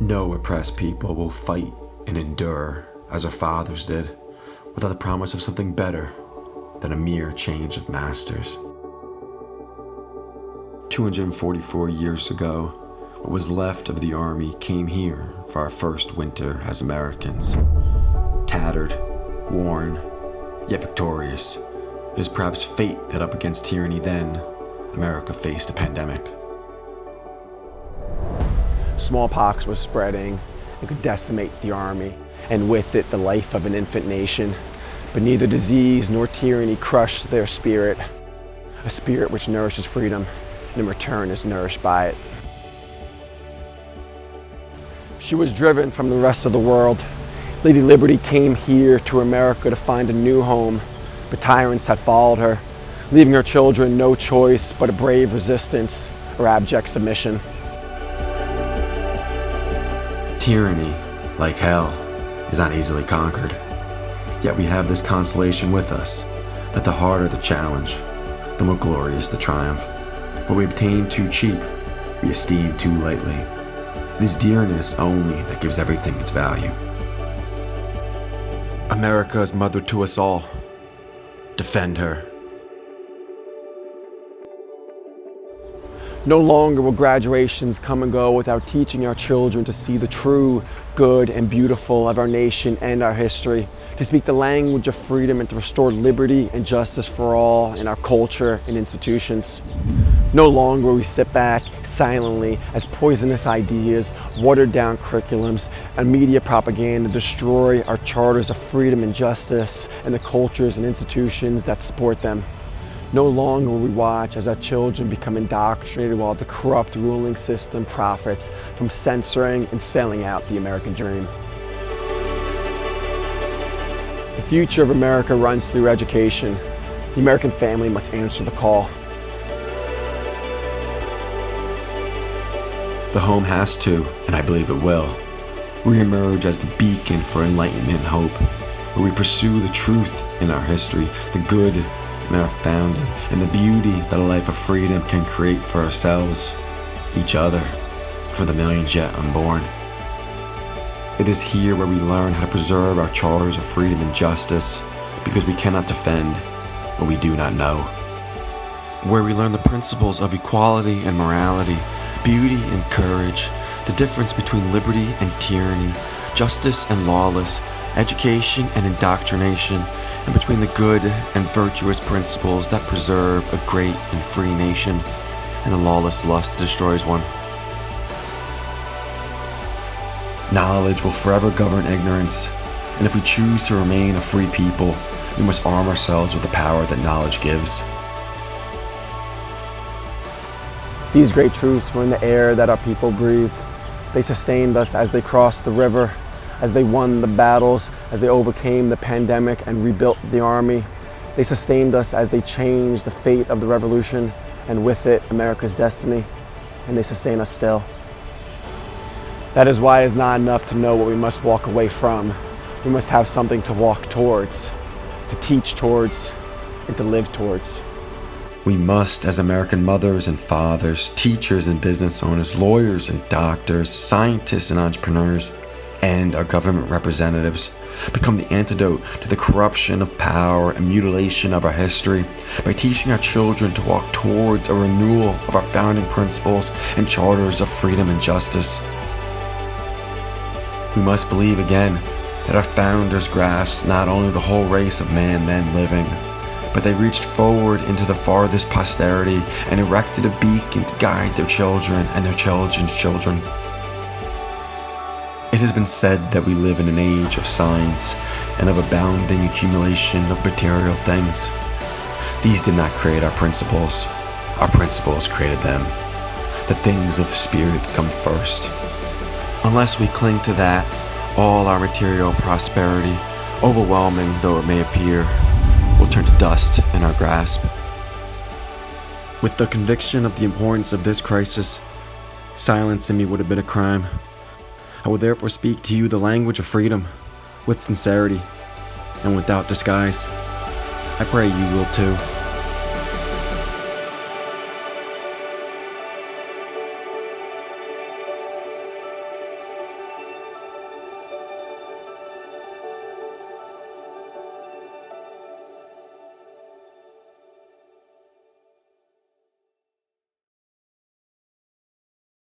No oppressed people will fight and endure as our fathers did, without the promise of something better than a mere change of masters. 244 years ago, what was left of the army came here for our first winter as Americans. Tattered, worn, yet victorious. It is perhaps fate that up against tyranny then, America faced a pandemic. Smallpox was spreading and could decimate the army, and with it the life of an infant nation. But neither disease nor tyranny crushed their spirit, a spirit which nourishes freedom and in return is nourished by it. She was driven from the rest of the world. Lady Liberty came here to America to find a new home, but tyrants had followed her, leaving her children no choice but a brave resistance or abject submission. Tyranny, like hell, is not easily conquered. Yet we have this consolation with us, that the harder the challenge, the more glorious the triumph. What we obtain too cheap, we esteem too lightly. It is dearness only that gives everything its value. America is mother to us all. Defend her. No longer will graduations come and go without teaching our children to see the true, good, and beautiful of our nation and our history, to speak the language of freedom and to restore liberty and justice for all in our culture and institutions. No longer will we sit back silently as poisonous ideas, watered down curriculums, and media propaganda destroy our charters of freedom and justice and the cultures and institutions that support them. No longer will we watch as our children become indoctrinated while the corrupt ruling system profits from censoring and selling out the American dream. The future of America runs through education. The American family must answer the call. The home has to, and I believe it will, reemerge as the beacon for enlightenment and hope, where we pursue the truth in our history, the good in our founding, and the beauty that a life of freedom can create for ourselves, each other, for the millions yet unborn. It is here where we learn how to preserve our charters of freedom and justice, because we cannot defend what we do not know. Where we learn the principles of equality and morality, beauty and courage, the difference between liberty and tyranny, justice and lawless, education and indoctrination, and between the good and virtuous principles that preserve a great and free nation, and the lawless lust that destroys one. Knowledge will forever govern ignorance, and if we choose to remain a free people, we must arm ourselves with the power that knowledge gives. These great truths were in the air that our people breathed. They sustained us as they crossed the river, as they won the battles, as they overcame the pandemic and rebuilt the army. They sustained us as they changed the fate of the revolution, and with it, America's destiny, and they sustain us still. That is why it's not enough to know what we must walk away from. We must have something to walk towards, to teach towards, and to live towards. We must, as American mothers and fathers, teachers and business owners, lawyers and doctors, scientists and entrepreneurs, and our government representatives, become the antidote to the corruption of power and mutilation of our history by teaching our children to walk towards a renewal of our founding principles and charters of freedom and justice. We must believe again that our founders grasped not only the whole race of man then living, but they reached forward into the farthest posterity and erected a beacon to guide their children and their children's children. It has been said that we live in an age of science and of abounding accumulation of material things. These did not create our principles created them. The things of the spirit come first. Unless we cling to that, all our material prosperity, overwhelming though it may appear, will turn to dust in our grasp. With the conviction of the importance of this crisis, silence in me would have been a crime. I will therefore speak to you the language of freedom, with sincerity and without disguise. I pray you will too.